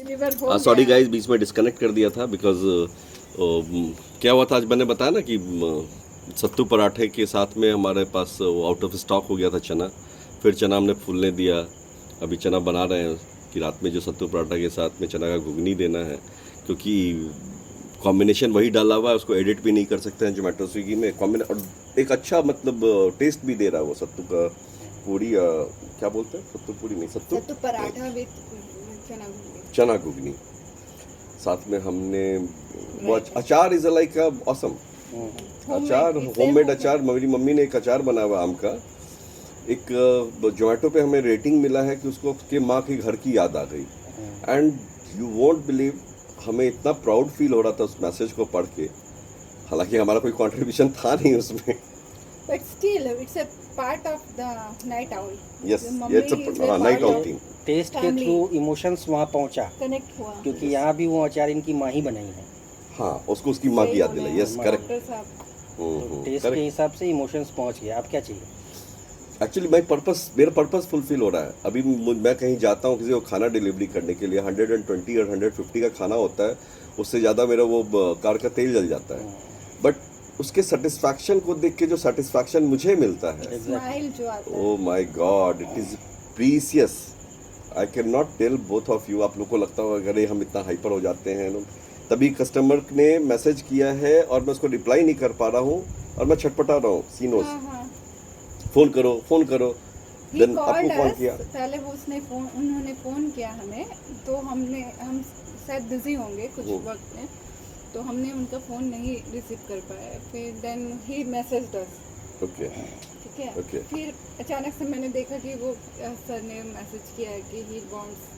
Deliver हो sorry गया। Guys, बीच में डिस्कनेक्ट कर दिया था बिकॉज क्या हुआ था, आज मैंने बताया ना कि सत्तू पराठे के साथ में हमारे पास आउट ऑफ स्टॉक हो गया था चना। फिर चना हमने फूलने दिया, अभी चना बना रहे हैं कि रात में जो सत्तू पराठा के साथ में चना का घुगनी देना है, क्योंकि कॉम्बिनेशन वही डाला हुआ है, उसको एडिट भी नहीं कर सकते हैं जोमेटो स्विगी में। और एक अच्छा मतलब टेस्ट भी दे रहा है वो सत्तू का पूरी, क्या बोलते हैं, सत्तू पूरी नहीं, सत्तू पराठा विद चना घुगनी। चना घुगनी। साथ में हमने वो अचार इज लाइक ऑसम अचार, होममेड अचार। मेरी मम्मी ने एक अचार बनाया हुआ आम का। एक जोमेटो पे हमें रेटिंग मिला है कि उसको उसके माँ के घर की याद आ गई। एंड यू वोंट बिलीव, हमें इतना प्राउड फील हो रहा था उस मैसेज को पढ़ के, हालांकि हमारा कोई कंट्रीब्यूशन था नहीं उसमें। But still it's a part of the night owl. Yes, it's a night outing. Test के थ्रू इमोशंस वहाँ पहुँचा, कनेक्ट हुआ क्योंकि यहाँ भी वो अचार इनकी माँ ही बनाई है। हाँ, उसको उसकी माँ की याद दिलाई। Yes, correct. डॉक्टर साहब तो टेस्ट के हिसाब से इमोशंस पहुँच गए। आप क्या चाहिए? एक्चुअली मेरा पर्पस फुलफिल हो रहा है। अभी मैं कहीं जाता हूँ किसी को खाना डिलीवरी करने के लिए, 120 और 150 का खाना होता है, उससे ज़्यादा मेरा वो कार का तेल जल जाता है। बट उसके सेटिस्फैक्शन को देख के जो सेटिस्फैक्शन मुझे मिलता है, स्माइल जो आता है, oh my god, it is precious. I can not tell both of you. आप लोग को लगता होगा अरे हम इतना हाइपर हो जाते हैं। तभी कस्टमर ने मैसेज किया है और मैं उसको रिप्लाई नहीं कर पा रहा हूँ और मैं छटपटा रहा हूँ, सी नोस। फोन करो, फोन करो। देन आपको कॉल किया, पहले वो उन्होंने फोन किया हमें, तो हम शायद बिजी होंगे कुछ वक्त में, तो हमने उनका फोन नहीं रिसीव कर पाया। फिर देन ही मैसेज्ड अस। ओके, ठीक है। ओके। फिर अचानक से मैंने देखा कि वो सर ने मैसेज किया है कि ही वांट्स।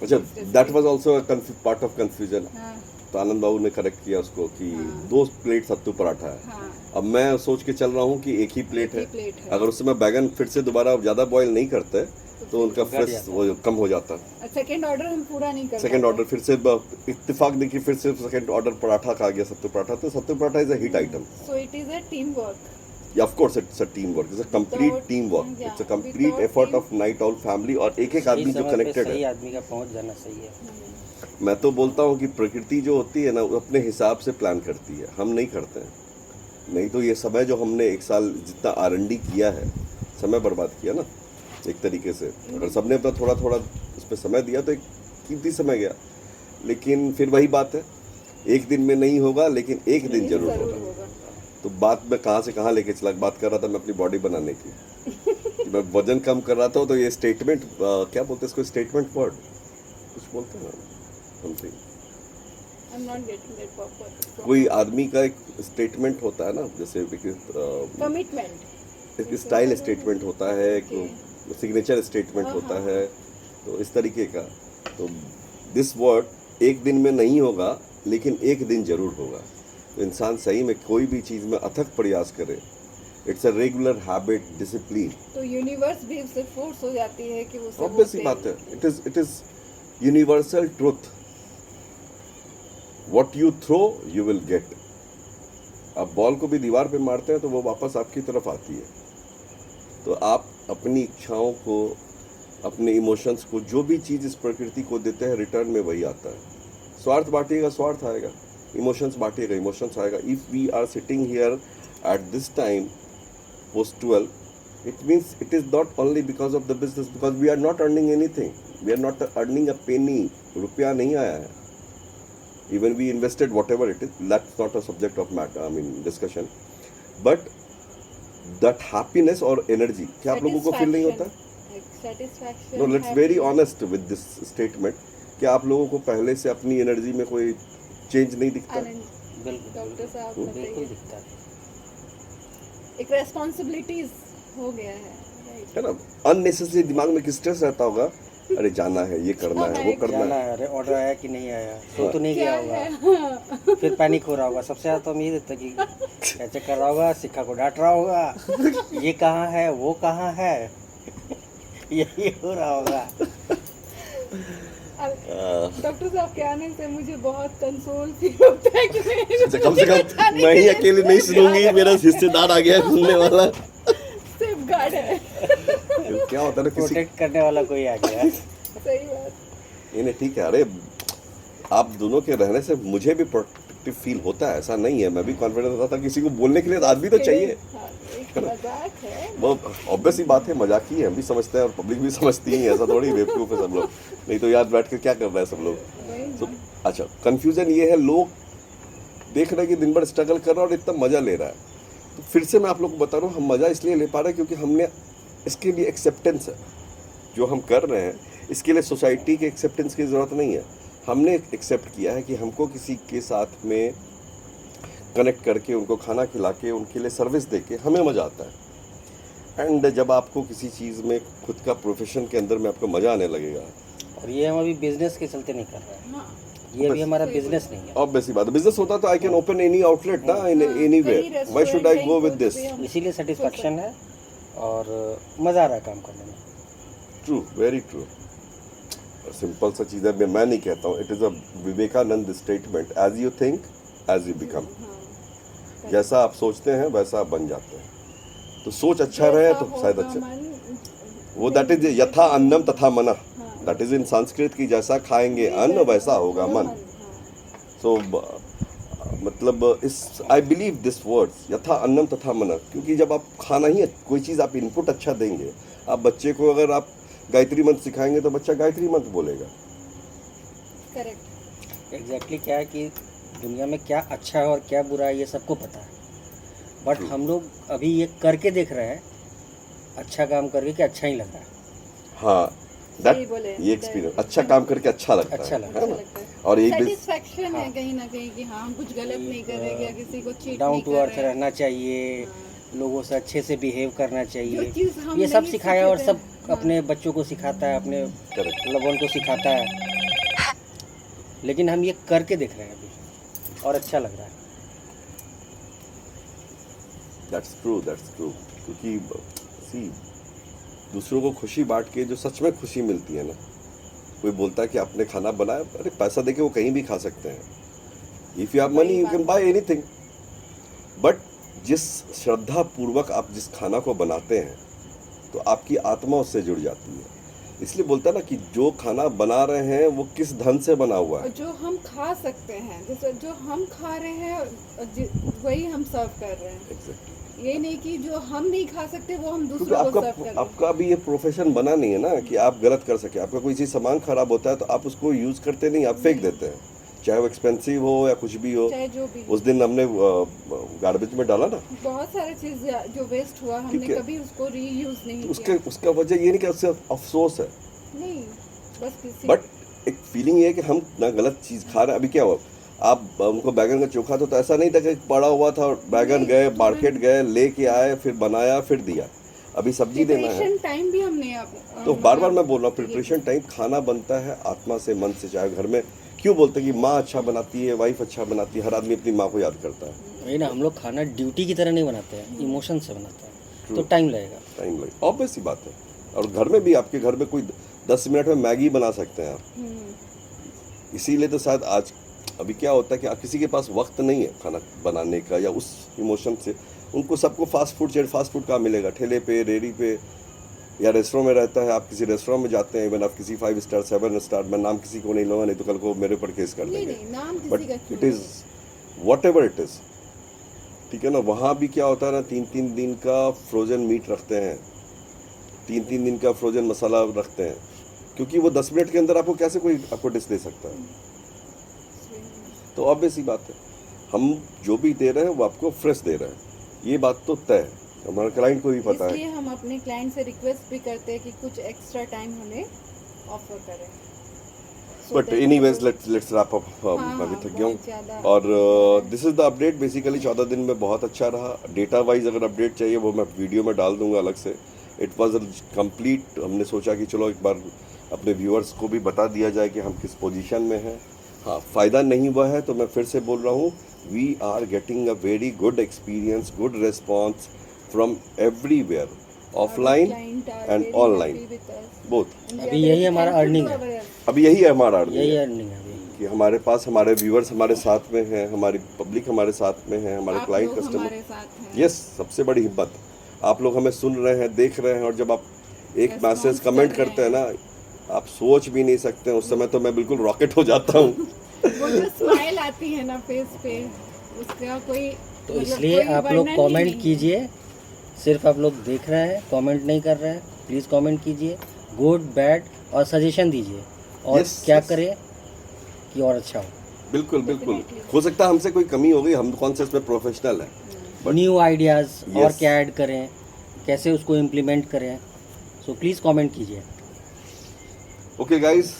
अच्छा, that was also part of confusion. हाँ तो आनंद बाबू ने करेक्ट किया उसको कि 2 प्लेट सत्तू पराठा है। हाँ, अब मैं सोच के चल रहा हूँ कि एक ही प्लेट है। प्लेट है। अगर उस समय बैगन फिर से दोबारा ज़्यादा बॉईल नहीं करते तो उनका फ्रेश वो कम हो जाता। सेकंड ऑर्डर हम पूरा नहीं कर सेकंड ऑर्डर फिर से इत्तेफाक देखिए, फिर से सेकंड ऑर्डर पराठा का आ गया, सत्तू पराठा। तो sattu paratha is a hit item. So it is a team work. Yeah, of course, it's a teamwork. It's a complete teamwork. yeah, It's a complete without effort team- of Night Owl family और एक एक आदमी जो सही समय पे connected सही है। आदमी का पहुँच जाना सही है। मैं तो बोलता हूँ कि प्रकृति जो होती है ना, वो अपने हिसाब से प्लान करती है, हम नहीं करते हैं। नहीं तो ये समय जो हमने एक साल जितना R&D किया है, समय बर्बाद किया ना एक तरीके से। अगर सबने अपना थोड़ा थोड़ा उस पर समय दिया तो एक कीमती समय गया। लेकिन फिर वही बात है, एक दिन में नहीं होगा लेकिन एक दिन जरूर होगा। तो बात मैं कहाँ से कहाँ लेके चला, बात कर रहा था मैं अपनी बॉडी बनाने की कि मैं वजन कम कर रहा था। तो ये स्टेटमेंट, क्या बोलते हैं इसको, स्टेटमेंट वर्ड कुछ बोलते हैं ना, something. I'm not getting that proper. कोई आदमी का एक स्टेटमेंट होता है ना, जैसे कमिटमेंट, एक स्टाइल स्टेटमेंट होता है, एक सिग्नेचर स्टेटमेंट होता है, तो इस तरीके का। तो दिस वर्ड एक दिन में नहीं होगा लेकिन एक दिन जरूर होगा। तो इंसान सही में कोई भी चीज़ में अथक प्रयास करे, it's a regular habit, discipline. तो यूनिवर्स भी उससे फोर्स हो जाती है कि वो सब ऑब्वियस सी बात है, it is universal truth. What you throw you will get. आप बॉल को भी दीवार पे मारते हैं तो वो वापस आपकी तरफ आती है। तो आप अपनी इच्छाओं को, अपने इमोशंस को, जो भी चीज़ इस प्रकृति को देते हैं, रिटर्न में वही आता है। स्वार्थ बांटिएगा, स्वार्थ आएगा। इमोशंस बांटिएगा, इमोशंस आएगा। If we are sitting here at this time post 12, it means it is not only because of the business, because we are not earning anything, we are not earning a penny, रुपया नहीं आया है। even we invested whatever it is, that's not a subject of matter, I mean discussion, but that happiness or energy, क्या आप लोगों को feel नहीं होता? Satisfaction. no, let's very honest with this statement, क्या आप लोगों को पहले से अपनी एनर्जी में कोई चेंज नहीं दिखता? बिल्कुल डॉक्टर साहब बिल्कुल बताइए। दिखता है। एक रेस्पॉन्सिबिलिटीज हो गया है ना, अननेसेसरी दिमाग में स्ट्रेस रहता होगा, अरे जाना है, ये करना है, वो करना जाना है। है, अरे ऑर्डर आया कि नहीं आया, तो नहीं गया होगा, फिर पैनिक हो रहा होगा। सबसे ज़्यादा तो हम ये देखते कि क्या चेक कर रहा होगा, शिक्षा को डांट रहा होगा, ये कहाँ है, वो कहाँ है, यही हो रहा होगा। डॉक्टर साहब के आने से मुझे बहुत कंसोल फील होता है कि कम से कम मैं ही अकेले नहीं सुनूंगी, मेरा हिस्सेदार आ गया सुनने वाला। सेफगार्ड है। क्या होता है ना, किसी प्रोटेक्ट करने वाला कोई आ गया। सही बात। नहीं ठीक है, अरे आप दोनों के रहने से मुझे भी प्रोटेक्टिव फील होता है, ऐसा नहीं है, मैं भी कॉन्फिडेंस होता था, किसी को बोलने के लिए आदमी तो चाहिए। हाँ, एक मजाक है। वो ऑब्वियस ही बात है, मजाक ही है, हम भी समझते हैं और पब्लिक भी समझती है, ऐसा थोड़ी बेवकूफ़ है सब लोग, नहीं तो यार बैठ कर क्या कर रहे हैं सब लोग। वही तो ना। अच्छा, कंफ्यूजन ये है, लोग देख रहे हैं कि दिन भर स्ट्रगल कर रहा है और इतना मज़ा ले रहा है, तो फिर से मैं आप लोग को बता रहा हूँ, हम मज़ा इसलिए ले पा रहे हैं क्योंकि हमने इसके लिए एक्सेप्टेंस है, जो हम कर रहे हैं इसके लिए सोसाइटी के एक्सेप्टेंस की ज़रूरत नहीं है, हमने एक्सेप्ट किया है कि हमको किसी के साथ में कनेक्ट करके उनको खाना खिला के उनके लिए सर्विस दे के हमें मज़ा आता है। एंड जब आपको किसी चीज़ में खुद का प्रोफेशन के अंदर में आपको मज़ा आने लगेगा, और ये हम अभी बिजनेस के चलते नहीं कर रहे हैं, हाँ, ये अभी हमारा बिजनेस नहीं है। ऑब्वियस सी बात है, बिजनेस होता तो I can open any outlet ना in any way, why should I go with this. इसीलिए सेटिस्फैक्शन है और मज़ा आ रहा है काम करने में। True, very true. सिंपल सा चीज़ है, मैं नहीं कहता हूँ, it is a Vivekananda statement, as you think as you become. हाँ, जैसा आप सोचते हैं वैसा आप बन जाते हैं, तो सोच अच्छा रहे तो जैसा शायद होगा अच्छा, मन, वो दैट इज यथा अन्नम तथा मना, हाँ। दैट इज इन संस्कृत की जैसा खाएंगे अन्न वैसा होगा मन। हाँ, सो मतलब इस आई बिलीव दिस वर्ड्स यथा अन्नम तथा मना, क्योंकि जब आप खाना ही कोई चीज़ आप इनपुट अच्छा देंगे, आप बच्चे को अगर आप गायत्री मंत्र सिखाएंगे तो बच्चा गायत्री मंत्र बोलेगा। करेक्ट। एग्जैक्टली क्या है कि दुनिया में क्या अच्छा है और क्या बुरा है ये सबको पता है, बट हम लोग अभी ये करके देख रहे हैं, अच्छा काम करके कि अच्छा ही लग रहा है। हाँ, सही बोले, ये एक्सपीरियंस, अच्छा काम करके अच्छा लगता अच्छा है, लगता है अच्छा ना? लगता है। और ये सेटिस्फैक्शन है कहीं ना कहीं कि हाँ हम कुछ गलत नहीं कर रहे या किसी को चीट डाउन नहीं टू कर अर्थ रहे। रहना चाहिए, लोगों से अच्छे से बिहेव करना जो चाहिए, चीज़ हम ये सब नहीं सिखाया और सीखे सब थे, हाँ। अपने बच्चों को सिखाता है, अपने Correct. लवन को सिखाता है, लेकिन हम ये करके देख रहे हैं अभी और अच्छा लग रहा है। दैट्स ट्रू, क्योंकि सी दूसरों को खुशी बांट के जो सच में खुशी मिलती है ना, कोई बोलता है कि आपने खाना बनाया, अरे पैसा देके वो कहीं भी खा सकते हैं, if you have money you can buy anything, but जिस श्रद्धा पूर्वक आप जिस खाना को बनाते हैं तो आपकी आत्मा उससे जुड़ जाती है, इसलिए बोलता है ना कि जो खाना बना रहे हैं वो किस धन से बना हुआ और है। जो हम खा सकते हैं, जैसे जो हम खा रहे हैं वही हम सर्व कर रहे हैं। Exactly. ये नहीं कि जो हम नहीं खा सकते वो हम क्योंकि दूसरों को सर्व कर रहे हैं। आपका भी ये प्रोफेशन बना नहीं है ना कि आप गलत कर सके, आपका कोई चीज़ सामान खराब होता है तो आप उसको यूज़ करते नहीं, आप फेंक देते हैं, चाहे वो एक्सपेंसिव हो या कुछ भी हो। चाहे जो भी उस दिन हमने गार्बेज में डाला ना, बहुत सारे चीज जो वेस्ट हुआ हमने ठीक है। कभी उसको रीयूज नहीं तो किया। उसका वजह ये नहीं कि उससे अफसोस है, नहीं, बस किसी बट एक फीलिंग ये है कि हम ना गलत चीज़ खा रहे हैं। अभी क्या हुआ, आप उनको बैगन का चोखा तो ऐसा नहीं था कि पड़ा हुआ था, बैगन गए मार्केट गए लेके आए फिर बनाया फिर दिया, अभी सब्जी देना है प्रिपरेशन टाइम भी हमने तो बार बार मैं बोल रहा हूँ प्रिपरेशन टाइम, खाना बनता है आत्मा से मन से। चाहे घर में क्यों बोलते हैं कि माँ अच्छा बनाती है, वाइफ अच्छा बनाती है, हर आदमी अपनी माँ को याद करता है। वही ना, हम लोग खाना ड्यूटी की तरह नहीं बनाते हैं, इमोशन से बनाते हैं, तो टाइम लगेगा। टाइम लगे, ऑब्वियस सी बात है। और घर में भी आपके घर में कोई 10 मिनट में मैगी बना सकते हैं आप, इसीलिए तो शायद आज अभी क्या होता है कि आप किसी के पास वक्त नहीं है खाना बनाने का, या उस इमोशन से उनको सबको फास्ट फूड चाहिए। फास्ट फूड कहाँ मिलेगा, ठेले पे, रेडी पे या रेस्टोरेंट में रहता है। आप किसी रेस्टोरेंट में जाते हैं, इवन आप किसी 5 स्टार 7 स्टार, मैं नाम किसी को नहीं लूँगा, नहीं तो कल को मेरे ऊपर केस कर नहीं देंगे, नहीं नाम बट किसी का it is what ever it is, ठीक है ना। वहाँ भी क्या होता है ना, 3-3 दिन का फ्रोजन मीट रखते हैं, 3-3 दिन का फ्रोजन मसाला रखते हैं, क्योंकि वो 10 मिनट के अंदर आपको कैसे कोई आपको डिश दे सकता है। तो ऑब्वियस ही बात है, हम जो भी दे रहे हैं वो आपको फ्रेश दे रहे हैं, ये बात तो तय है, हमारे क्लाइंट को भी पता है। इसलिए हम अपने क्लाइंट से रिक्वेस्ट भी करते हैं कि कुछ एक्स्ट्रा टाइम हमें ऑफर करें। But anyways let's wrap up, मैं भी थक गया हूँ। और this is the update basically. 14 दिन में बहुत अच्छा रहा। डेटा वाइज अगर अपडेट चाहिए वो मैं वीडियो में डाल दूंगा अलग से। इट वाज कंप्लीट, हमने सोचा कि चलो एक बार अपने व्यूअर्स को भी बता दिया जाए कि हम किस पोजीशन में हैं। हाँ, फ़ायदा नहीं हुआ है तो मैं फिर से बोल रहा हूँ, we are getting a very good experience, good response from everywhere, offline and online both. अभी यही हमारा अर्निंग है, अभी यही है हमारा यही अर्निंग अर्निंग है अभी। कि हमारे पास हमारे व्यूअर्स हमारे साथ में हैं, हमारी पब्लिक हमारे साथ में है, हमारे क्लाइंट कस्टमर। हमारे साथ हैं। यस, सबसे बड़ी हिम्मत, आप लोग हमें सुन रहे हैं, देख रहे हैं, और जब आप एक मैसेज कमेंट करते हैं ना, आप सोच भी नहीं सकते उस समय तो मैं बिल्कुल रॉकेट हो जाता हूँ। वो जो स्माइल आती है ना फेस पे, उसका कोई तो मतलब इसलिए कोई आप लोग वर्णन ही कमेंट नहीं है। कीजिए। सिर्फ आप लोग देख रहे हैं, कमेंट नहीं कर रहे हैं। प्लीज़ कमेंट कीजिए, गुड बैड और सजेशन दीजिए और Yes, क्या yes. करें कि और अच्छा हो। बिल्कुल बिल्कुल, हो सकता है हमसे कोई कमी हो गई, हम कौन से इसमें प्रोफेशनल हैं। But- न्यू आइडियाज़ और Yes. क्या ऐड करें, कैसे उसको इम्प्लीमेंट करें। सो प्लीज़ कमेंट कीजिए। Okay guys,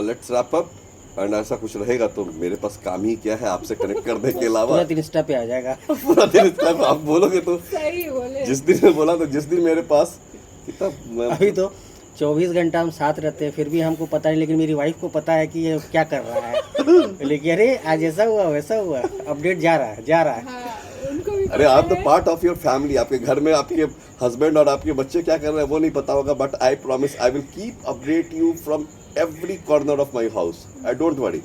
let's wrap up. And ऐसा कुछ रहेगा तो मेरे पास काम ही क्या है आपसे कनेक्ट करने के अलावा। तुरंत इंस्टा पे आ जाएगा। पूरा दिन इसका आप बोलोगे तो सही बोले। जिस दिन मैं बोला तो जिस दिन मेरे पास कितना अभी तो 24 घंटा हम साथ रहते हैं, फिर भी हमको पता नहीं, लेकिन मेरी वाइफ को पता है कि ये क्या कर रहा है। लेकिन अरे आज ऐसा हुआ वैसा हुआ, अपडेट जा रहा है। हाँ, उनको भी अरे पता आप द है। पार्ट ऑफ योर फैमिली, आपके घर में आपके हस्बैंड और आपके बच्चे क्या कर रहे हैं वो नहीं पता होगा, but I promise I will keep update you from every corner of my house. I don't worry,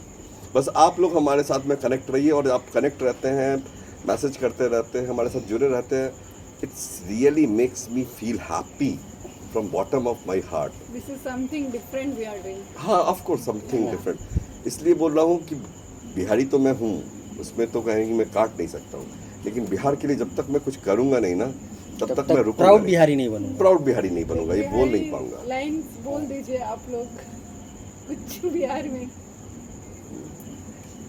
बस आप लोग हमारे साथ में कनेक्ट रहिए, और आप कनेक्ट रहते हैं, मैसेज करते रहते हैं, हमारे साथ जुड़े रहते हैं। It's really makes me feel happy from bottom of my heart. This is something different we are doing. हाँ, ऑफ कोर्स समथिंग डिफरेंट। इसलिए बोल रहा हूँ कि बिहारी तो मैं हूँ, उसमें तो कहेंगे मैं काट नहीं सकता हूँ, लेकिन बिहार के लिए जब तक मैं कुछ करूँगा नहीं ना, तब तक मैं रुकूंगा प्राउड नहीं। बिहारी नहीं बनूंगा। प्राउड बिहारी नहीं बनूंगा, ये बोल नहीं पाऊंगा। लाइन बोल दीजिए आप लोग कुछ बिहार में।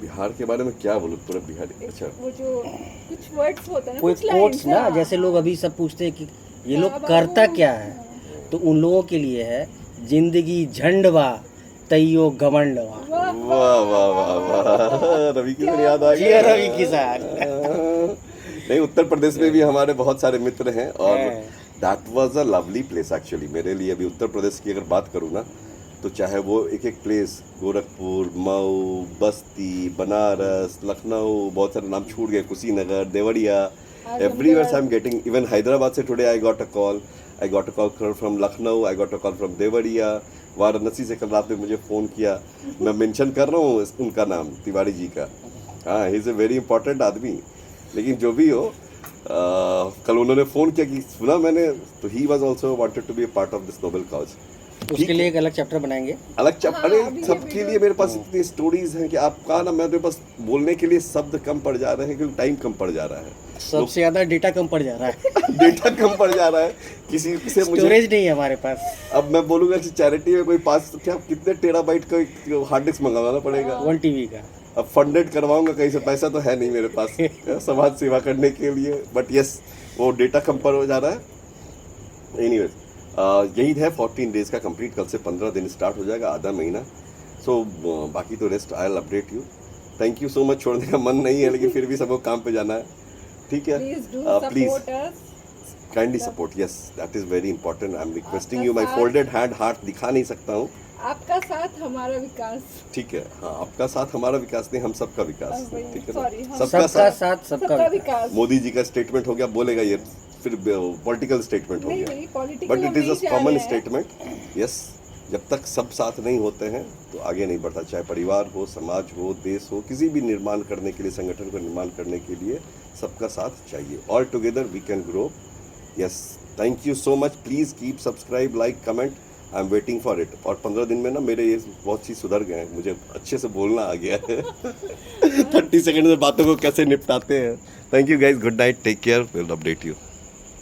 बिहार के बारे में क्या बोलूँ पूरा बिहारी। अच्छा, वो जो कुछ वर्ड्स होते हैं ना, कोई कुछ lines, कोट्स ना, हाँ। जैसे लोग अभी सब पूछते हैं कि ये लोग बाबा करता वो- क्या है, तो उन लोगों के लिए है जिंदगी झंडवा तैयो घमंडवा। वाह, वाह वाह वाह वाह, रवि की तो याद आ ये गया। रवि किसान। नहीं, उत्तर प्रदेश में भी हमारे बहुत सारे मित्र हैं, और हैं। That was a lovely place actually मेरे लिए। अभी उत्तर प्रदेश की अगर बात करूँ ना, तो चाहे वो एक एक प्लेस, गोरखपुर, मऊ, बस्ती, बनारस, लखनऊ, बहुत सारे नाम छूट गए, Kushinagar, Deoria, everywhere I'm getting, even Hyderabad से today I got a call from Lucknow, I got a call from Deoria, Varanasi से कल रात में मुझे फ़ोन किया। मैं मेंशन कर रहा हूँ उनका नाम, तिवारी जी का। हाँ, he is a very important आदमी। लेकिन जो भी हो, कल उन्होंने फ़ोन किया कि सुना मैंने, तो he was also wanted to be a part of this noble cause. उसके लिए एक अलग चैप्टर बनाएंगे। अलग चैप्टर। हाँ, अरे अभी ये सबके वीडियो- लिए मेरे पास इतनी स्टोरीज हैं कि आपका ना, मेरे पास बोलने के लिए शब्द कम पड़ जा रहे हैं, क्योंकि टाइम कम पड़ जा रहा है, सबसे ज्यादा डेटा कम पड़ जा रहा है। डेटा कम पड़ जा रहा है। किसी से मुझे, स्टोरेज नहीं है हमारे पास। अब मैं बोलूंगा कि चैरिटी में कोई पास क्या कितने टेराबाइट का हार्ड डिस्क मंगवाना पड़ेगा। 1 टीबी का। अब फंडेड करवाऊंगा कहीं से, पैसा तो है नहीं मेरे पास समाज सेवा करने के लिए, बट यस वो डेटा कम पर हो जा रहा है। एनीवेज, यही है 14 डेज का कंप्लीट, कल से 15 दिन स्टार्ट हो जाएगा, आधा महीना। सो बाकी तो rest I will update you. Thank you so much, छोड़ने का मन नहीं है, लेकिन फिर भी सबको काम पे जाना है, ठीक है। Please do please support us. Kindly support, yes that is very important. I am requesting आपका यू, माई साथ- फोल्डेड हैंड हार्ट दिखा नहीं सकता हूँ, आपका साथ हमारा विकास। ठीक है। हाँ, आपका साथ हमारा विकास नहीं, हम सबका विकास, वही, ठीक है ना? sorry, हम- सबका सबका साथ। साथ सबका सबका विकास। विकास। मोदी जी का स्टेटमेंट हो गया, बोलेगा ये, फिर पॉलिटिकल स्टेटमेंट हो नहीं गया, नहीं, पॉलिटिकल बट हम इट इज नहीं अ जा कॉमन रहे हैं। स्टेटमेंट। यस, जब तक सब साथ नहीं होते हैं तो आगे नहीं बढ़ता, चाहे परिवार हो, समाज हो, देश हो, किसी भी निर्माण करने के लिए, संगठन को निर्माण करने के लिए सबका साथ चाहिए। All together we can grow. Yes, thank you so much. Please keep subscribe, like, comment, I am waiting for it. और 15 दिन में ना मेरे ये बहुत चीज़ सुधर गए हैं, मुझे अच्छे से बोलना आ गया है। 30 सेकंड में बातों को कैसे निपटाते हैं। Thank you guys, good night, take care, will update you.